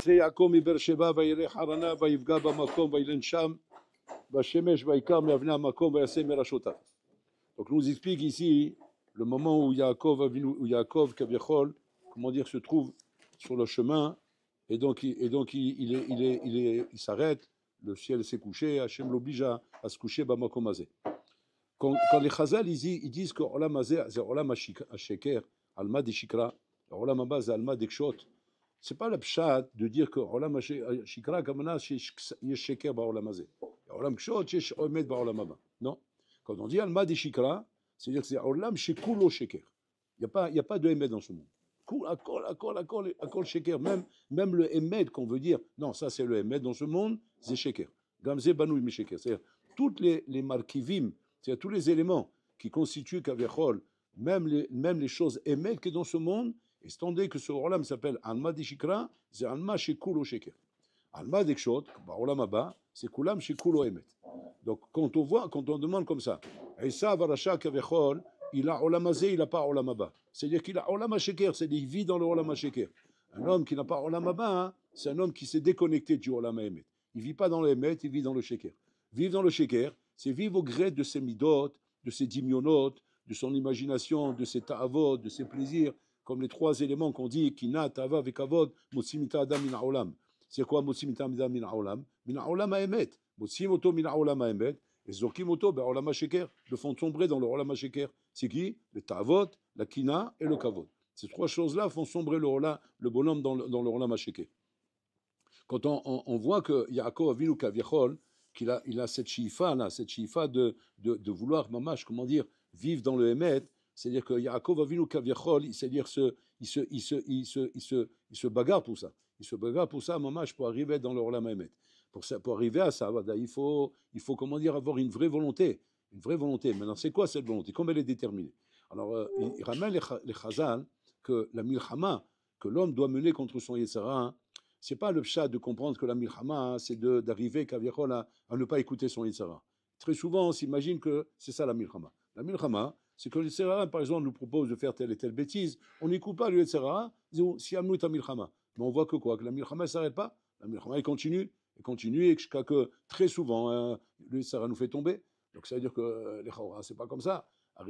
יעקב מבאר שבע וירא חרנה ויפגע במקום וילן שם בשמש ויקר מאבני המקום ויעשה מראשותיו. Donc nous explique ici le moment où Yaakov Kaviachol, comment dire, se trouve sur le chemin et donc il s'arrête, le ciel s'est couché, Hachem l'oblige à se coucher bamakom hazeh. Quand les Chazal ils disent que Olam hazeh c'est Olam HaSheker, Alma de Shikra, Olam haba c'est Alma d'Ekshot. C'est pas le pshat de dire que Olam HaShikra kamana yesh Sheker ba'Olam hazeh. Olam Kshot yesh Omet ba'Olam haba. Non. Quand on dit Alma de Shikra, c'est-à-dire que c'est Olam Shekulo Sheker. Il n'y a pas de Emet dans ce monde. Akol Sheker. Même le Emet qu'on veut dire, non, ça c'est le Emet dans ce monde, c'est Sheker. Gamze Banoui Mi Sheker. C'est-à-dire, toutes les markivim, c'est-à-dire tous les éléments qui constituent Kaviachol, même les choses Emet qui est dans ce monde, et c'est donné que ce Olam s'appelle Alma de Shikra, c'est Alma Shekulo Sheker. Alma d'Ekshot, Olam haba, c'est Kulam Shekulo Emet. Donc, quand on demande comme ça, Esav Arasha Kaviachol, il a Olam hazeh, il n'a pas Olam haba. C'est-à-dire qu'il a Olam HaSheker, c'est-à-dire qu'il vit dans le Olam HaSheker. Un homme qui n'a pas Olam haba, hein, c'est un homme qui s'est déconnecté du Olam HaEmet. Il ne vit pas dans le Emet, il vit dans le Sheker. Vivre dans le Sheker, c'est vivre au gré de ses midot, de ses dimionot, de son imagination, de ses ta'avod, de ses plaisirs, comme les trois éléments qu'on dit, Kina, Ta'ava, Vekavod, Motsimita Adam Min Ha'olam. C'est quoi Motsimita Adam Min Ha'olam? Min Ha'olam HaEmet. Motsimoto Min Ha'olam HaEmet. Et Zorkimoto, ben Olam HaSheker, le font sombrer dans le Olam HaSheker. C'est qui? Le Ta'avot, la Kina et le Kavod. Ces trois choses-là font sombrer le bonhomme dans le Olam HaSheker. Quand on voit que Yaakov Avinu Kaviachol, qu'il a cette shifa de vouloir mamash, comment dire, vivre dans le Emet, c'est-à-dire que Yaakov Avinu Kaviachol, c'est-à-dire il se bagarre pour ça. Il se bagarre pour ça, mamash, pour arriver dans le Olam HaEmet. Pour arriver à ça, il faut comment dire, avoir une vraie volonté. Une vraie volonté. Maintenant, c'est quoi cette volonté? Comment elle est déterminée? Alors, il ramène les Chazal que la milchama que l'homme doit mener contre son Yetzara, c'est pas le pshat de comprendre que la milchama, c'est d'arriver Kaviachol à ne pas écouter son Yetzara. Très souvent, on s'imagine que c'est ça la milchama. La milchama, c'est que le Yetzara, par exemple, nous propose de faire telle et telle bêtise. On n'écoute pas le Yetzara, si amnou ta milchama. Mais on voit que quoi? Que la milchama ne s'arrête pas. La milchama, elle continue, et jusqu'à que très souvent, le Yetzara nous fait tomber. Donc ça veut dire que les Chawra, c'est pas comme ça.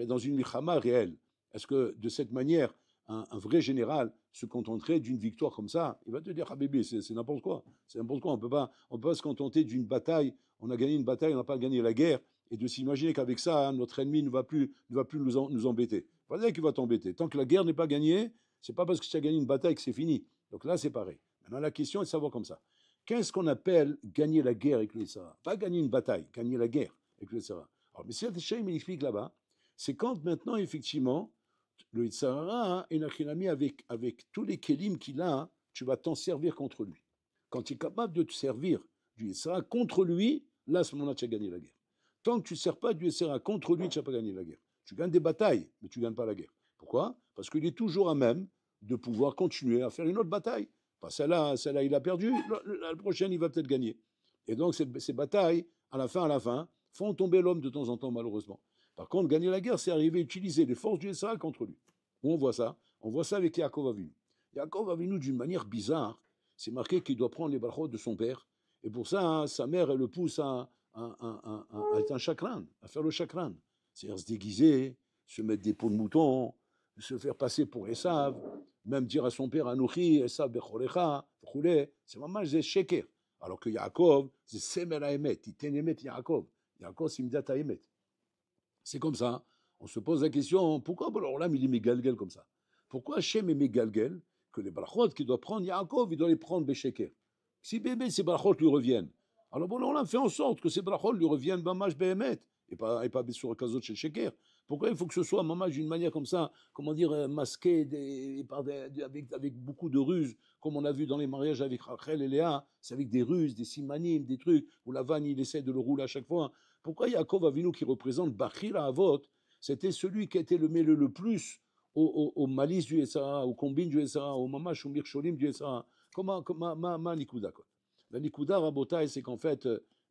Dans une milchama réelle, est-ce que de cette manière, un vrai général se contenterait d'une victoire comme ça? Il va te dire, Habibi, c'est n'importe quoi. C'est n'importe quoi. On peut pas se contenter d'une bataille. On a gagné une bataille, on n'a pas gagné la guerre. Et de s'imaginer qu'avec ça, notre ennemi ne va plus nous embêter. Voilà qu'il va t'embêter. Tant que la guerre n'est pas gagnée, c'est pas parce que tu as gagné une bataille que c'est fini. Donc là, c'est pareil. Maintenant, la question est de savoir comme ça. Qu'est-ce qu'on appelle gagner la guerre avec le Yetzara? Pas gagner une bataille, gagner la guerre avec le Yetzara. Alors, mais c'est il explique là-bas, c'est quand maintenant, effectivement, le Yetzara est nachilami avec tous les kelim qu'il a, tu vas t'en servir contre lui. Quand tu es capable de te servir du Yetzara contre lui, là, à ce moment-là, tu as gagné la guerre. Tant que tu ne sers pas du Yetzara contre lui, tu n'as pas gagné la guerre. Tu gagnes des batailles, mais tu ne gagnes pas la guerre. Pourquoi? Parce qu'il est toujours à même de pouvoir continuer à faire une autre bataille. Pas celle-là, il a perdu, la prochaine, il va peut-être gagner. Et donc, ces batailles, à la fin, font tomber l'homme de temps en temps, malheureusement. Par contre, gagner la guerre, c'est arriver à utiliser les forces du Yetzara contre lui. Où on voit ça? On voit ça avec Yaakov Avinu. Yaakov Avinu, d'une manière bizarre, c'est marqué qu'il doit prendre les brachot de son père. Et pour ça, sa mère, elle le pousse à être un chakran, à faire le chakran. C'est-à-dire se déguiser, se mettre des peaux de mouton, se faire passer pour Esav, même dire à son père, Anouchi, Esav becholecha, c'est vraiment des sheker. Alors que Yaakov, c'est Semer Haemet, Itenemet Yaakov. Yaakov, c'est Midat Haemet. C'est comme ça. On se pose la question, pourquoi Olam il est mégalgel comme ça? Pourquoi Hachem est mégalgel que les brachot qu'il doit prendre Yaakov, il doit les prendre Besheker? Si bébé, ces brachot lui reviennent. Alors Olam fait en sorte que ces brachot lui reviennent Mamash Behemet et pas sur le Kazot chez Sheker. Pourquoi il faut que ce soit Mamash d'une manière comme ça, comment dire, masqué avec beaucoup de ruses, comme on a vu dans les mariages avec Rachel et Léa, c'est avec des ruses, des simanim, des trucs, où la vanne, il essaie de le rouler à chaque fois. Pourquoi Yaakov Avinu qui représente Bachir Avot, c'était celui qui a été le mêlé le plus au malice du Yetzara, au combine du Yetzara, au mamash, au mircholim du Yetzara? Comment, ma Nikuda, quoi. La Nikuda Rabotai, c'est qu'en fait,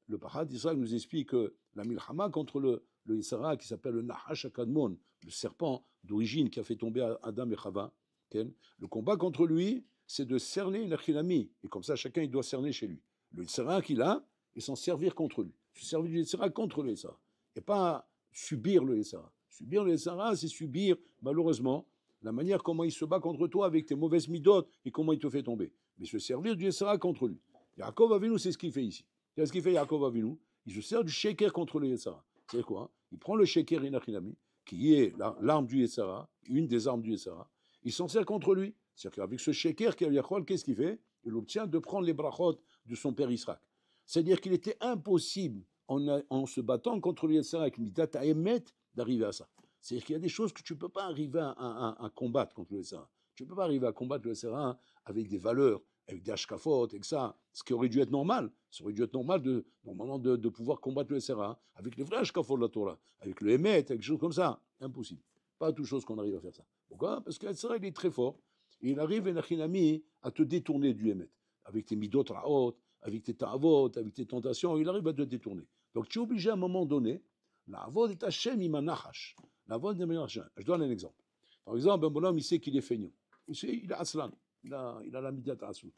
le Pahat d'Israël nous explique que la milchama contre le Yetzara, qui s'appelle le Nahash Akadmon, le serpent d'origine qui a fait tomber Adam et Chava, le combat contre lui, c'est de cerner une achinami. Et comme ça, chacun, il doit cerner chez lui. Le Yetzirah qu'il a, et s'en servir contre lui. Se servir du Yetzirah contre le Yetzirah. Et pas subir le Yetzirah. Subir le Yetzirah, c'est subir, malheureusement, la manière comment il se bat contre toi avec tes mauvaises midotes et comment il te fait tomber. Mais se servir du Yetzirah contre lui. Yaakov Avinu, c'est ce qu'il fait ici. C'est ce qu'il fait Yaakov Avinu. Il se sert du sheker contre le Yetzirah. C'est quoi? Il prend le sheker inachinami, qui est l'arme du Yetzirah, une des armes du Yetzirah. Il s'en sert contre lui. C'est-à-dire qu'avec ce sheker, qu'est-ce qu'il fait? Il obtient de prendre les brachot de son père Israël. C'est-à-dire qu'il était impossible, en se battant contre le Yetzirah avec Midat Haemet, d'arriver à ça. C'est-à-dire qu'il y a des choses que tu ne peux pas arriver à combattre contre le Yetzirah. Tu ne peux pas arriver à combattre le Yetzirah avec des valeurs, avec des hashkafot, et que ça, ce qui aurait dû être normal. Ça aurait dû être normal normalement de pouvoir combattre le Yetzirah avec les vrais hashkafot de la Torah, avec le Emet, avec des choses comme ça. Impossible. Pas toute chose qu'on arrive à faire ça. Pourquoi? Parce que le Yetzirah, il est très fort. Et il arrive, Enachinami, à te détourner du Emet. Avec tes midot raot, avec tes ta'avot, avec tes tentations, il arrive à te détourner. Donc tu es obligé à un moment donné, la avod est Hashem imanachash. La avod est Hashem. Je donne un exemple. Par exemple, un bonhomme, il sait qu'il est feignant. Il a aslan. Il a la midat aslut.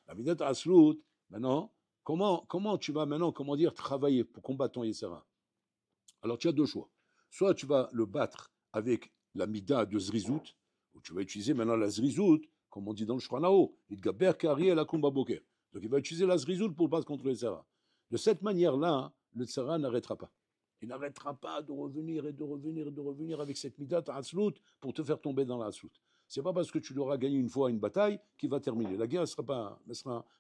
La midat aslut, maintenant, comment tu vas maintenant, travailler pour combattre ton Yetzirah? Alors tu as deux choix. Soit tu vas le battre avec la midah de Zrizout, où tu vas utiliser maintenant la Zrizout, comme on dit dans le Shranao, il gaber kari et la kumba boker. Donc il va utiliser la Zrizout pour battre contre le Yetzirah. De cette manière-là, le Yetzirah n'arrêtera pas. Il n'arrêtera pas de revenir et de revenir et de revenir avec cette midat à Aslut pour te faire tomber dans la Aslut. C'est pas parce que tu l'auras gagné une fois une bataille qu'il va terminer. La guerre, elle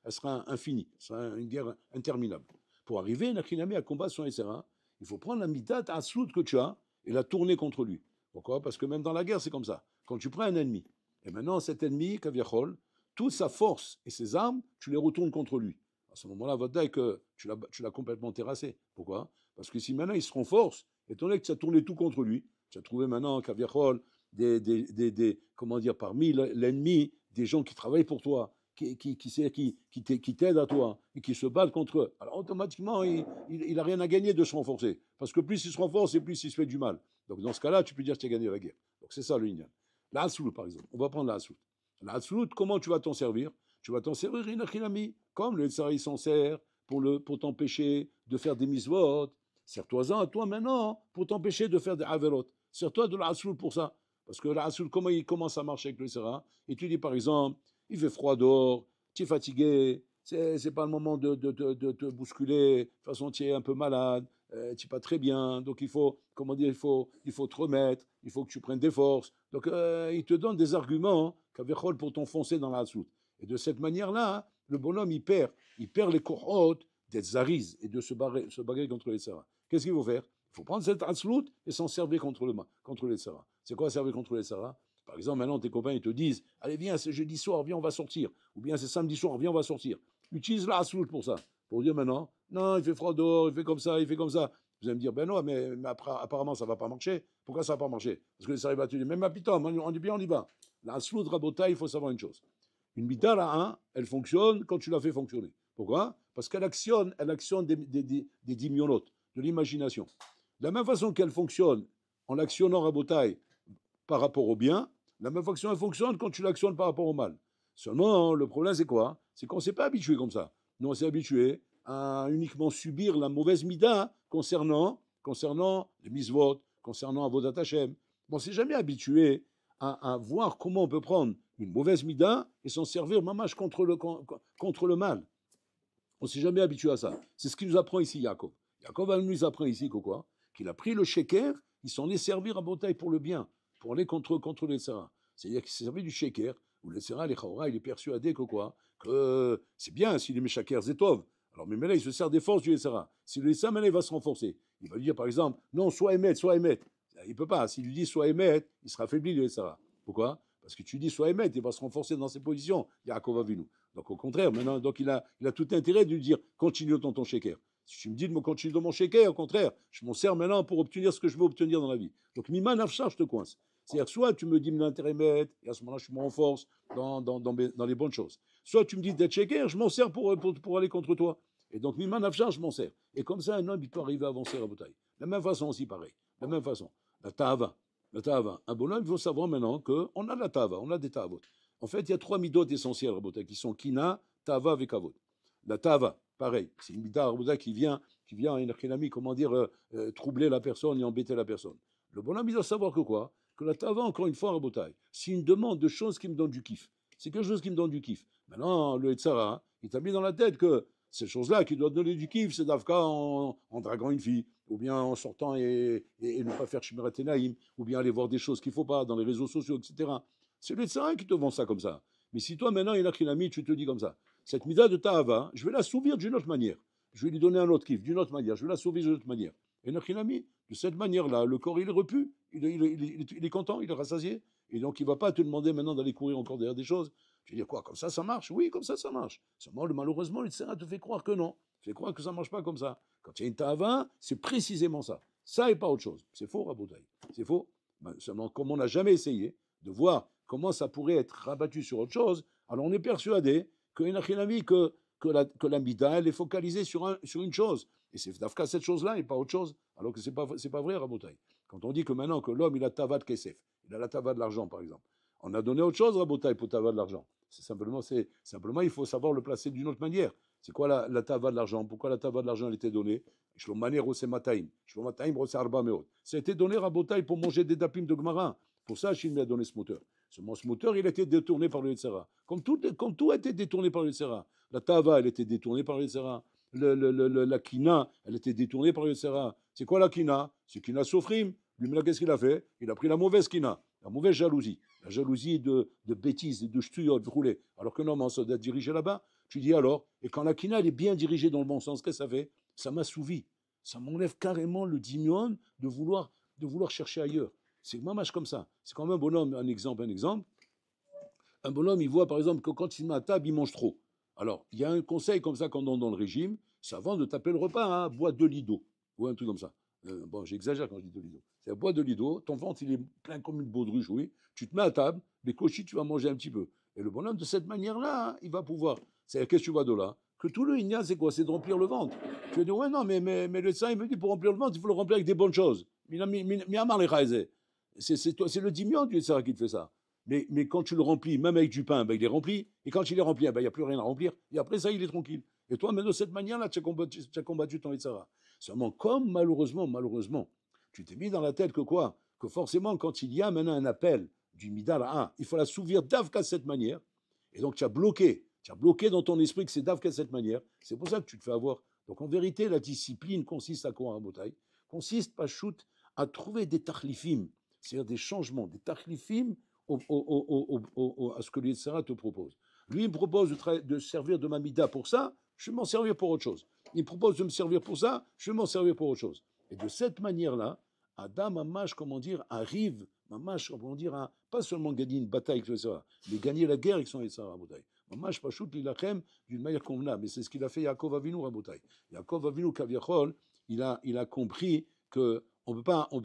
sera infinie. Ce sera une guerre interminable. Pour arriver, Nachinami, à combattre son Yetzirah, il faut prendre la midat à Aslut que tu as et la tourner contre lui. Pourquoi? Parce que même dans la guerre, c'est comme ça. Quand tu prends un ennemi, et maintenant cet ennemi, Kaviachol, toute sa force et ses armes, tu les retournes contre lui. À ce moment-là, votre est que tu l'as complètement terrassé. Pourquoi? Parce que si maintenant il se renforce, étant donné que tu as tourné tout contre lui, tu as trouvé maintenant, Kaviachol, parmi l'ennemi, des gens qui travaillent pour toi, qui t'aident à toi et qui se battent contre eux. Alors automatiquement, il n'a rien à gagner de se renforcer. Parce que plus il se renforce et plus il se fait du mal. Donc dans ce cas-là, tu peux dire que tu as gagné la guerre. Donc c'est ça le Inyan. La Hassout, par exemple. On va prendre la Hassout. La Hassout, comment tu vas t'en servir? Tu vas t'en servir, Inachinami, comme le Yetzirah s'en sert pour t'empêcher de faire des misvot. Sers-toi-en à toi maintenant pour t'empêcher de faire des averot. Sers-toi de la Hassout pour ça. Parce que la Hassout, comment il commence à marcher avec le Yetzirah? Et tu dis par exemple, il fait froid dehors, tu es fatigué, c'est pas le moment de te bousculer, de toute façon tu es un peu malade, tu n'es pas très bien, donc il faut te remettre, il faut que tu prennes des forces. Donc il te donne des arguments pour t'enfoncer dans la soute. Et de cette manière-là, le bonhomme il perd les kohot d'être zariz et de se bagarrer contre les Yetzirah. Qu'est-ce qu'il faut faire? Il faut prendre cette aslout et s'en servir contre les Yetzirah. C'est quoi servir contre les Yetzirah? Par exemple, maintenant, tes copains, ils te disent « Allez, viens, c'est jeudi soir, viens, on va sortir. » Ou bien c'est samedi soir, viens, on va sortir. Utilise la hassout pour ça. Pour dire maintenant « Non, il fait froid dehors, il fait comme ça, il fait comme ça. » Vous allez me dire « Ben non, mais apparemment, ça ne va pas marcher. » Pourquoi ça ne va pas marcher? Parce que ça arrive à te dire « Même à pitom, on dit bien, on y va. » La hassout, rabota, il faut savoir une chose. Une bita, là, elle fonctionne quand tu la fais fonctionner. Pourquoi? Parce qu'elle actionne des dimionotes, de l'imagination. De la même façon qu'elle fonctionne en l'actionnant rabotaille par rapport au bien, la même façon elle fonctionne quand tu l'actionnes par rapport au mal. Seulement, le problème c'est quoi? C'est qu'on ne s'est pas habitué comme ça. Nous, on s'est habitué à uniquement subir la mauvaise mida concernant les misvot, concernant Avodat Hashem. On ne s'est jamais habitué à voir comment on peut prendre une mauvaise mida et s'en servir mamash contre le mal. On ne s'est jamais habitué à ça. C'est ce qu'il nous apprend ici, Yaakov. Yaakov nous apprend ici quoi? Qu'il a pris le sheker, il s'en est servir à bataille pour le bien, pour aller contre les Yetzirah. C'est-à-dire qu'il s'est servi du sheker, où le Yetzirah, il est persuadé que c'est bien s'il est meshaker zetov. Alors, mais là, il se sert des forces du Yetzirah. Si le Yetzirah, maintenant, il va se renforcer. Il va lui dire, par exemple, non, sois émet. Il ne peut pas. S'il lui dit sois émet, il sera affaibli, le Yetzirah. Pourquoi? Parce que tu dis sois émet, il va se renforcer dans ses positions. Yaakov Avinu. Donc, au contraire, maintenant, donc il a tout intérêt de lui dire continue dans ton sheker. Si tu me dis de me continuer dans mon sheker, au contraire, je m'en sers maintenant pour obtenir ce que je veux obtenir dans la vie. Donc, Mima Nafsha, je te coince. C'est-à-dire, soit tu me dis l'intérêt mettre, et à ce moment-là, je me renforce dans les bonnes choses. Soit tu me dis d'être sheker, je m'en sers pour aller contre toi. Et donc, Mima Nafsha, je m'en sers. Et comme ça, un homme, il peut arriver à avancer à la bataille. De la même façon aussi, pareil. De la même façon. La ta'ava. Un bonhomme, il faut savoir maintenant qu'on a de la ta'ava, on a des ta'avot. En fait, il y a 3 midot essentielles, Rabotai, qui sont kina, tava et kavod. La tava, pareil, c'est une mida, Rabotai, qui vient, comment dire, troubler la personne et embêter la personne. Le bonhomme, il doit savoir que quoi? Que la tava, encore une fois, Rabotai, c'est une demande de choses qui me donnent du kiff. C'est quelque chose qui me donne du kiff. Maintenant, le Etzara, il t'a mis dans la tête que ces choses-là qui doivent donner du kiff, c'est d'Afka en draguant une fille, ou bien en sortant et ne pas faire Shmirat Enaim, ou bien aller voir des choses qu'il ne faut pas dans les réseaux sociaux, etc. C'est le Tzara qui te vend ça comme ça. Mais si toi, maintenant, il a qu'il a mis, tu te dis comme ça, cette mida de Ta'ava, je vais la souvir d'une autre manière. Je vais lui donner un autre kiff, d'une autre manière. Je vais la sauver d'une autre manière. Et Nachilami, de cette manière-là, le corps, il est repu, il est content, il est rassasié. Et donc, il ne va pas te demander maintenant d'aller courir encore derrière des choses. Tu vas dire quoi? Comme ça marche? Oui, comme ça marche. Seulement, malheureusement, le Tzara te fait croire que non. Te fait croire que ça ne marche pas comme ça. Quand il y a une Ta'ava, c'est précisément ça. Ça et pas autre chose. C'est faux, Rabotai. C'est faux. Ben, seulement, comme on n'a jamais essayé de voir comment ça pourrait être rabattu sur autre chose, alors on est persuadé que la mida, elle est focalisée sur une chose. Et c'est d'Afka cette chose-là et pas autre chose. Alors que c'est pas vrai, Rabotai. Quand on dit que maintenant que l'homme, il a tava de kesef, il a la tava de l'argent, par exemple, on a donné autre chose, Rabotai, pour tava de l'argent. Simplement, il faut savoir le placer d'une autre manière. C'est quoi la tava de l'argent? Pourquoi la tava de l'argent elle était donnée? Ça a été donné, Rabotai, pour manger des dapim de Gemara. Pour ça, Hachim lui a donné ce moteur. Ce moteur, il a été détourné par le Yetzera. Comme tout a été détourné par le Yetzera. La tava, elle était détournée par le Yetzera. La kina, elle était détournée par le Yetzera. C'est quoi la kina? C'est kina sofrim. Lui, qu'est-ce qu'il a fait? Il a pris la mauvaise kina, la mauvaise jalousie. La jalousie de bêtises, de ch'tuyot, de rouler. Alors que non, ça doit être dirigé là-bas. Tu dis alors, et quand la kina, elle est bien dirigée dans le bon sens, qu'est-ce que ça fait? Ça m'assouvit. Ça m'enlève carrément le dimion de vouloir chercher ailleurs. C'est mamache comme ça. C'est quand même un bonhomme, un exemple. Un bonhomme, il voit par exemple que quand il se met à table, il mange trop. Alors, il y a un conseil comme ça quand on est dans le régime, c'est avant de taper le repas, hein, bois 2 lidos, ou un truc comme ça. Bon, j'exagère quand je dis 2 lidos. C'est bois 2 lidos, ton ventre il est plein comme une baudruche, oui. Tu te mets à table, mais cochi, tu vas manger un petit peu. Et le bonhomme, de cette manière-là, hein, il va pouvoir. C'est-à-dire, qu'est-ce que tu vois de là? Que tout le igna, c'est quoi? C'est de remplir le ventre. Tu vas dire, ouais, non, mais le sang, il me dit, pour remplir le ventre, il faut le remplir avec des bonnes choses. C'est le dimion du Yetzara qui te fait ça. Mais quand tu le remplis, même avec du pain, ben, il est rempli. Et quand il est rempli, ben, il n'y a plus rien à remplir. Et après ça, il est tranquille. Et toi, mais de cette manière-là, tu as combattu ton Yetzara. Seulement, comme malheureusement, tu t'es mis dans la tête que quoi? Que forcément, quand il y a maintenant un appel du Midal à il faut la souvir d'Avka de cette manière. Et donc, tu as bloqué dans ton esprit que c'est d'Avka de cette manière. C'est pour ça que tu te fais avoir. Donc, en vérité, la discipline consiste à quoi, Rabotai? Consiste, pas shoot, à trouver des tachlifim, c'est-à-dire des changements, des tachlifim à ce que l'Yetzara te propose. Lui, il me propose de servir de ma mida pour ça, je vais m'en servir pour autre chose. Il me propose de me servir pour ça, je vais m'en servir pour autre chose. Et de cette manière-là, Adam Mamash, arrive, Mamash, comment dire, à pas seulement gagner une bataille avec le Yetzara, mais gagner la guerre avec son Yetzara, Rabotai. Mamash Pashut Lilachem d'une manière convenable. Mais c'est ce qu'il a fait Yaakov Avinu, Rabotai. Yaakov Avinu, Kaviachol, il a compris que on peut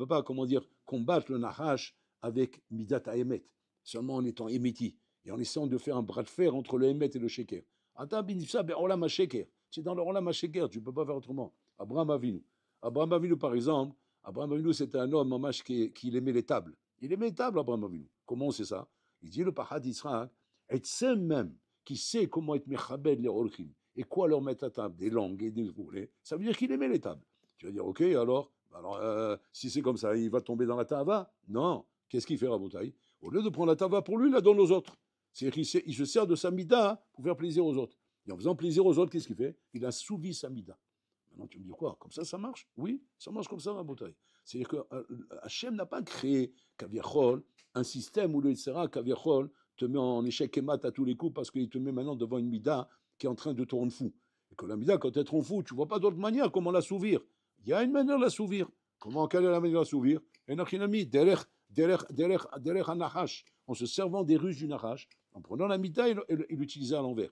pas, comment dire, combattre le Nahash avec Midat Haemet, seulement en étant éméti et en essayant de faire un bras de fer entre le Emet et le Sheker. Ata bin ça, ben Olam HaSheker. C'est dans le Olam HaSheker, tu ne peux pas faire autrement. Abraham Avinu, par exemple, Abraham Avinu, c'était un homme, mamash, qui aimait les tables. Il aimait les tables, Abraham Avinu. Comment c'est ça? Il dit le Pahad Israël, et c'est même qui sait comment être mechabed les orchim et quoi leur mettre à table, des langues et des roulés, ça veut dire qu'il aimait les tables. Tu vas dire, ok, alors si c'est comme ça, il va tomber dans la tava? Non. Qu'est-ce qu'il fait, Rabotai? Au lieu de prendre la tava pour lui, il la donne aux autres. C'est-à-dire qu'il se sert de sa mida pour faire plaisir aux autres. Et en faisant plaisir aux autres, qu'est-ce qu'il fait? Il assouvi sa mida. Maintenant, tu me dis quoi? Comme ça marche? Oui, ça marche comme ça, Rabotai. C'est-à-dire que Hachem n'a pas créé, Kaviachol, un système où le Yetzera, Kaviachol, te met en échec et mat à tous les coups parce qu'il te met maintenant devant une mida qui est en train de te rendre fou. Et que la mida, quand elle te rend fou, tu ne vois pas d'autre manière comment l'assouvir. Il y a une manière de l'assouvir. Comment, quelle est la manière de l'assouvir? Derech Anahash, en se servant des ruses du Nahash, en prenant la mida et l'utiliser à l'envers.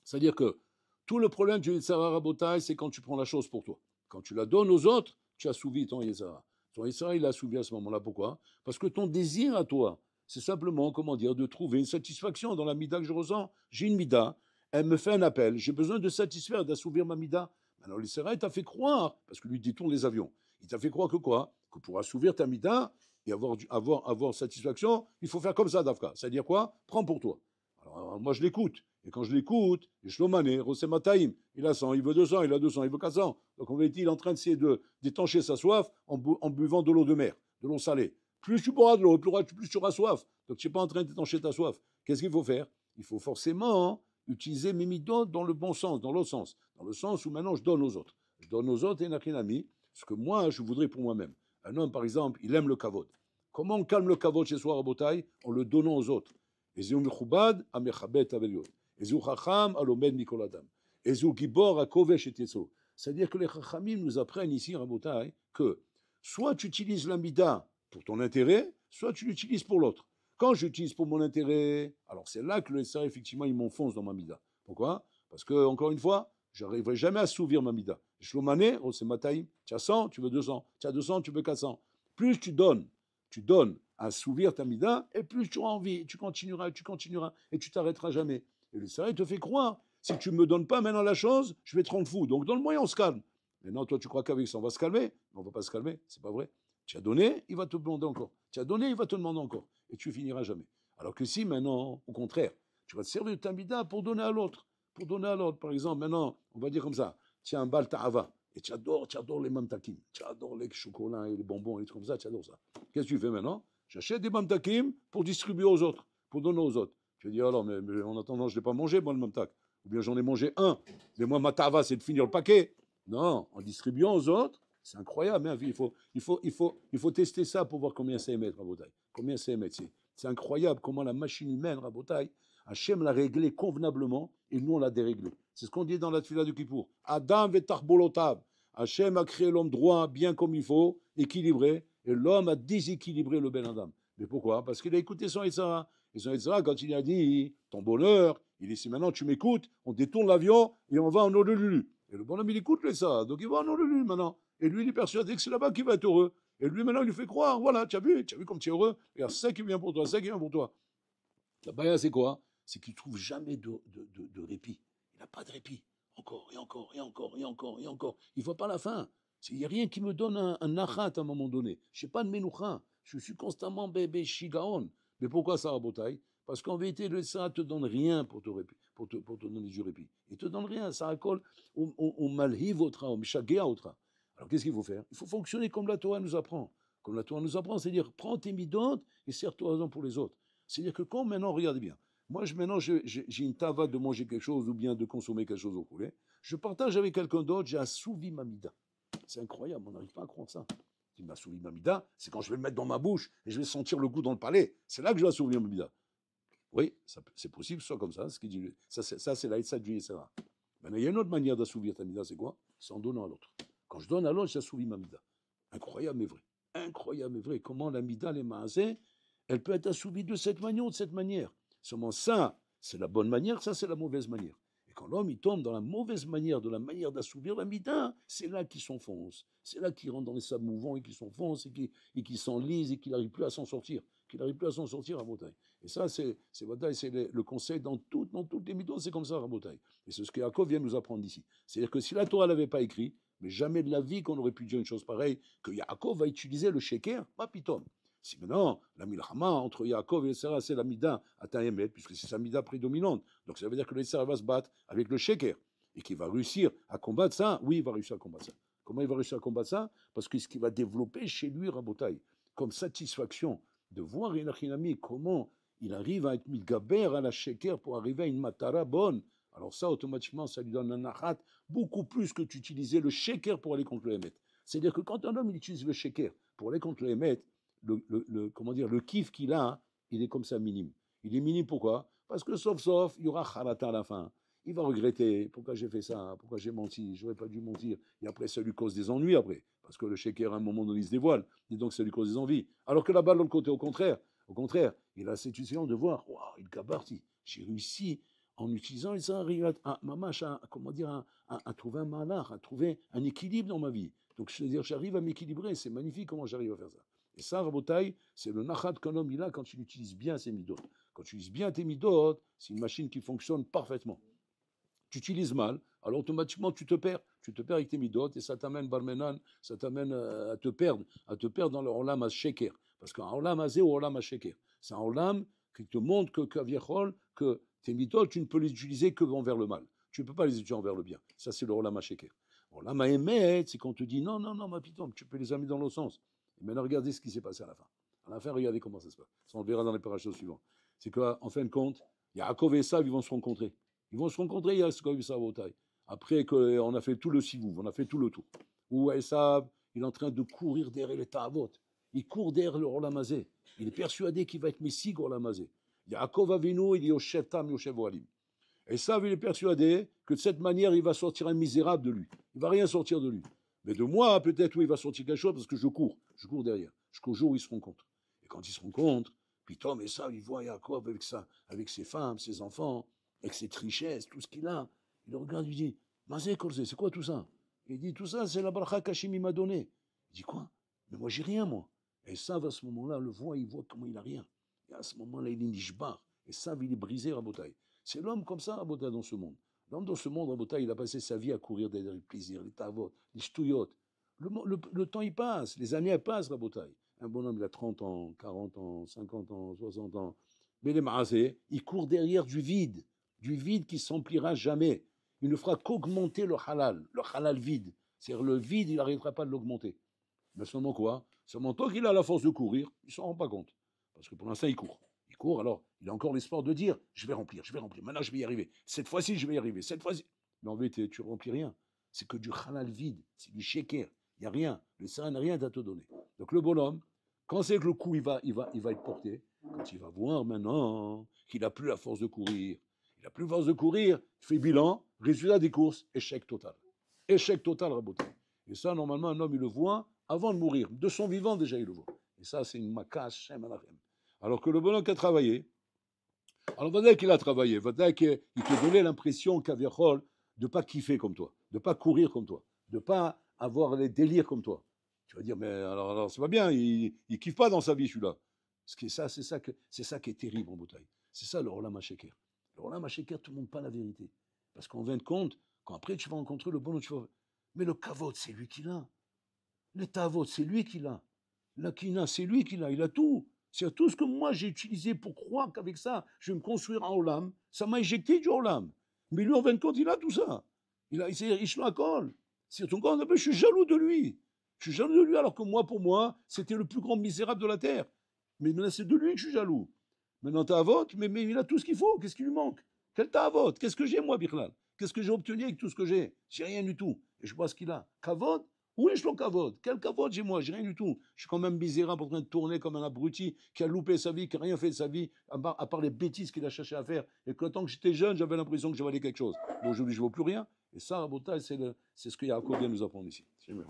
C'est-à-dire que tout le problème du Yetzara Rabotai, c'est quand tu prends la chose pour toi. Quand tu la donnes aux autres, tu assouvis ton Yetzara. Ton Yetzara, il a assouvi à ce moment-là. Pourquoi? Parce que ton désir à toi, c'est simplement, de trouver une satisfaction dans la mida que je ressens. J'ai une mida, elle me fait un appel, j'ai besoin de satisfaire, d'assouvir ma mida. Alors l'Israël t'a fait croire, parce que lui détourne les avions, il t'a fait croire que quoi? Que pour assouvir ta mida, et avoir satisfaction, il faut faire comme ça, Dafka. C'est-à-dire quoi? Prends pour toi. Alors, moi, je l'écoute. Et quand je l'écoute, Shlomane, Rosemataïm, il a 100, il veut 200, il a 200, il veut 400. Donc, on va dire, il est en train d'essayer d'étancher sa soif en buvant de l'eau de mer, de l'eau salée. Plus tu boiras de l'eau, plus tu auras soif. Donc, tu n'es pas en train d'étancher ta soif. Qu'est-ce qu'il faut faire? Il faut forcément utiliser mes midot dans le bon sens, dans l'autre sens. Dans le sens où maintenant, je donne aux autres. Je donne aux autres et Nachinami, ce que moi, je voudrais pour moi-même. Un homme, par exemple, il aime le kavod. Comment on calme le kavod chez soi, Rabotai? En le donnant aux autres. Ezeu mechubad amechabet aveliot. Ezeu chacham alomed mikol adam. Ezeu gibor akovesh et yetzo. C'est-à-dire que les chachamim nous apprennent ici, Rabotai, que soit tu utilises l'amida pour ton intérêt, soit tu l'utilises pour l'autre. Quand j'utilise pour mon intérêt, alors c'est là que le SR, effectivement, il m'enfonce dans ma mida. Pourquoi? Parce que, encore une fois, je n'arriverai jamais à assouvir ma mida. Shlomane, c'est mataïm. Tu as 100, tu veux 200. Tu as 200, tu veux 400. Plus tu donnes à assouvir ta mida, et plus tu auras envie. Tu continueras, et tu t'arrêteras jamais. Et le SR, il te fait croire. Si tu ne me donnes pas maintenant la chose, je vais te rendre fou. Donc, donne-moi et on se calme. Mais non, toi, tu crois qu'avec ça, on va se calmer? On ne va pas se calmer, c'est pas vrai. Tu as donné, il va te demander encore. Tu as donné, il va te demander encore. Et tu finiras jamais. Alors que si maintenant, au contraire, tu vas te servir de ta mida pour donner à l'autre. Pour donner à l'autre. Par exemple, maintenant, on va dire comme ça, tu as un bal ta'ava, et tu adores les mamtakim, tu adores les chocolats et les bonbons et les trucs comme ça, tu adores ça. Qu'est-ce que tu fais maintenant? J'achète des mamtakim pour distribuer aux autres, pour donner aux autres. Tu vas dire, alors, mais en attendant, je ne l'ai pas mangé, moi, le mamtak. Ou bien j'en ai mangé un. Mais moi, ma ta'ava, c'est de finir le paquet. Non, en distribuant aux autres, c'est incroyable. Hein, il faut tester ça pour voir combien ça émet, Rabotai. Combien ça émet. C'est incroyable comment la machine humaine, Rabotai, Hachem l'a réglée convenablement et nous, on l'a déréglée. C'est ce qu'on dit dans la tefila de Kippour. Adam vetarbolotav. Hachem a créé l'homme droit, bien comme il faut, équilibré, et l'homme a déséquilibré le Ben Adam. Mais pourquoi? Parce qu'il a écouté son Yitzhara. Et son Yitzhara, quand il a dit ton bonheur, il dit si maintenant tu m'écoutes, on détourne l'avion et on va en Honolulu. Et le bonhomme, il écoute le Yitzhara, donc il va en Honolulu maintenant. Et lui, il est persuadé que c'est là-bas qu'il va être heureux. Et lui, maintenant, il lui fait croire, voilà, tu as vu comme tu es heureux, regarde, c'est ça qui vient pour toi, c'est ça qui vient pour toi. La baya, c'est quoi? C'est qu'il ne trouve jamais de répit. Il n'a pas de répit. Encore, et encore, et encore, et encore, et encore. Il ne voit pas la fin. Il n'y a rien qui me donne un nachat à un moment donné. Je n'ai pas de menoucha. Je suis constamment bébé shigaon. Mais pourquoi ça, Rabotai? Parce qu'en vérité, ça ne te donne rien pour te donner du répit. Il ne te donne rien. Ça accole au malhiv otra, au mishagea otra. Alors qu'est-ce qu'il faut faire? Il faut fonctionner comme la Torah nous apprend. Comme la Torah nous apprend, c'est-à-dire prends tes midotes et sers-toi pour les autres. C'est-à-dire que quand maintenant, regardez bien, moi maintenant j'ai une tava de manger quelque chose ou bien de consommer quelque chose au poulet, je partage avec quelqu'un d'autre, j'ai assouvi ma mida. C'est incroyable, on n'arrive pas à croire ça. Il m'a assouvi ma mida, c'est quand je vais le mettre dans ma bouche et je vais sentir le goût dans le palais. C'est là que je vais assouvir ma mida. Oui, c'est possible que ce soit comme ça. Ce qui dit, ça c'est la Yitzhak du Yetzera. Maintenant, il y a une autre manière d'assouvir ta mida, c'est quoi? C'est en donnant à l'autre. Quand je donne à l'autre, j'assouvis ma mida. Incroyable mais vrai. Incroyable mais vrai. Comment la mida, les maasés, elle peut être assouvie de cette manière ou de cette manière. Seulement ça, c'est la bonne manière, ça, c'est la mauvaise manière. Et quand l'homme, il tombe dans la mauvaise manière, de la manière d'assouvir la mida, c'est là qu'il s'enfonce. C'est là qu'il rentre dans les sables mouvants et qu'il s'enfonce et qu'il s'enlise et qu'il n'arrive plus à s'en sortir. Qu'il n'arrive plus à s'en sortir à Rabotai. Et ça, c'est le conseil dans toutes les midos, c'est comme ça, Rabotai. Et c'est ce que Yaakov vient nous apprendre ici. C'est-à-dire que si la Torah ne l'avait pas écrit, mais jamais de la vie qu'on aurait pu dire une chose pareille, que Yaakov va utiliser le sheker, pas pitom. Si maintenant, la milchama entre Yaakov et le Sarah, c'est la mida à Taïmet, puisque c'est sa mida prédominante. Donc ça veut dire que le Sarah va se battre avec le sheker et qu'il va réussir à combattre ça. Oui, il va réussir à combattre ça. Comment il va réussir à combattre ça? Parce que ce qu'il va développer chez lui, Rabotai, comme satisfaction de voir Enachinami, comment il arrive à être mitgaber à la sheker pour arriver à une matara bonne. Alors ça, automatiquement, ça lui donne un achat beaucoup plus que d'utiliser le sheker pour aller contre le Hémet. C'est-à-dire que quand un homme il utilise le sheker pour aller contre le Hémet, le kiff qu'il a, il est comme ça minime. Il est minime pourquoi? Parce que sauf, il y aura kharata à la fin. Il va regretter, pourquoi j'ai fait ça, pourquoi j'ai menti, j'aurais pas dû mentir. Et après, ça lui cause des ennuis après. Parce que le sheker, à un moment donné, il se dévoile. Et donc, ça lui cause des envies. Alors que là-bas, de l'autre côté, au contraire, il a cette situation de voir, waouh, il gabarti, j'ai réussi en utilisant les arrive à trouver un malheur, à trouver un équilibre dans ma vie. Donc, je veux dire, j'arrive à m'équilibrer. C'est magnifique comment j'arrive à faire ça. Et ça, Rabotai, c'est le nachat qu'un homme il a quand il utilise bien ses midot. Quand tu utilises bien tes midot, c'est une machine qui fonctionne parfaitement. Tu utilises mal, alors automatiquement tu te perds. Tu te perds avec tes midot et ça t'amène barmenan, ça t'amène à te perdre dans le olam à sheker. Parce qu'un olam azé ou olam hasheker, c'est un olam qui te montre que kaviachol, que tes mitot, tu ne peux les utiliser que envers le mal. Tu ne peux pas les utiliser envers le bien. Ça, c'est le olam hasheker. Olam haemet, c'est quand on te dit non, non, non, ma pitom, tu peux les amener dans l'autre sens. Et maintenant, regardez ce qui s'est passé à la fin. À la fin, regardez comment ça se passe. Ça, on le verra dans les parachutes suivants. C'est qu'en fin de compte, Yaakov et Esav, ils vont se rencontrer. Ils vont se rencontrer, Yaakov et Esav au taille. Après qu'on a fait tout le sivuv, on a fait tout le tour. Où Esav, il est en train de courir derrière les ta'avot. Il court derrière le olam hazé. Il est persuadé qu'il va être Messig olam hazé. Yaakov Avinu, il est au chef tam, au chef oalim. Esav, il est persuadé que de cette manière, il va sortir un misérable de lui. Il ne va rien sortir de lui. Mais de moi, peut-être, oui, il va sortir quelque chose parce que je cours derrière, jusqu'au jour où ils se rencontrent. Et quand ils se rencontrent, puis Tom et ça, il voit Yaakov avec ça, avec ses femmes, ses enfants, avec ses richesses, tout ce qu'il a. Il le regarde, il dit, Mazé Kolze, c'est quoi tout ça? Il dit, tout ça, c'est la bracha qu'Hachem m'a donnée. Il dit, quoi? Mais moi, j'ai rien, moi. Et ça, à ce moment-là, le voit, il voit comment il a rien. Et à ce moment-là, il est nishbar. Et ça, il est brisé, Rabotai. C'est l'homme comme ça, Rabotai, dans ce monde. L'homme dans ce monde, Rabotai, il a passé sa vie à courir derrière les plaisirs, les tavot, les stouillottes. Le temps, il passe. Les années, elles passent, Rabotai. Un bonhomme, il a 30 ans, 40 ans, 50 ans, 60 ans. Mais les maasés, il court derrière du vide qui ne s'emplira jamais. Il ne fera qu'augmenter le halal vide. C'est-à-dire le vide, il n'arrivera pas de l'augmenter. Mais seulement quoi? Seulement tant qu'il a la force de courir, il ne s'en rend pas compte. Parce que pour l'instant, il court. Il court, alors il a encore l'espoir de dire, je vais remplir. Maintenant, je vais y arriver. Cette fois-ci, je vais y arriver. Cette fois-ci. Mais en vérité, tu ne remplis rien. C'est que du halal vide. C'est du sheker. Il n'y a rien. Le Seigneur n'a rien à te donner. Donc le bonhomme, quand c'est que le coup, il va être porté, quand il va voir maintenant qu'il n'a plus la force de courir, il n'a plus la force de courir, il fait bilan, résultat des courses, échec total. Échec total, Raboté. Et ça, normalement, un homme, il le voit avant de mourir. De son vivant, déjà, il le voit. Et ça, c'est une makas, Shem Alachem. Alors que le bonhomme qui a travaillé, alors Vadaï qu'il a travaillé, Vadaï qu'il te donnait l'impression qu'Aviachol, de ne pas kiffer comme toi, de ne pas courir comme toi, de ne pas avoir les délires comme toi. Tu vas dire, mais alors c'est pas bien, il ne kiffe pas dans sa vie, celui-là. C'est ça qui est terrible en bouteille. C'est ça le Olam HaSheker. Le Olam HaSheker, tout le monde pas la vérité. Parce qu'en fin de compte, quand après tu vas rencontrer le bonhomme, tu vas... Mais le kavod, c'est lui qui l'a. Le tavod, c'est lui qui l'a. La kina, c'est lui qui l'a. Il a tout. C'est tout ce que moi j'ai utilisé pour croire qu'avec ça, je vais me construire un Olam. Ça m'a éjecté du Olam. Mais lui, en fin de compte, il a tout ça. Il a essayé Ishla Kol. C'est ton corps, je suis jaloux de lui. Je suis jaloux de lui, alors que moi, pour moi, c'était le plus grand misérable de la terre. Mais maintenant, c'est de lui que je suis jaloux. Maintenant, Tavot, mais il a tout ce qu'il faut. Qu'est-ce qui lui manque? Quel Tavot? Qu'est-ce que j'ai, moi, Birlal? Qu'est-ce que j'ai obtenu avec tout ce que j'ai? J'ai rien du tout. Et je vois ce qu'il a. Kavod? Où est-ce le Kavod? Quel Kavod j'ai moi? J'ai rien du tout. Je suis quand même misérable en train de tourner comme un abruti qui a loupé sa vie, qui n'a rien fait de sa vie, à part les bêtises qu'il a cherché à faire. Et que tant que j'étais jeune, j'avais l'impression que je valais quelque chose. Mais aujourd'hui, je ne vaux plus rien. Et ça, Rabotai, c'est ce que Yaakov vient nous apprendre ici. C'est mieux.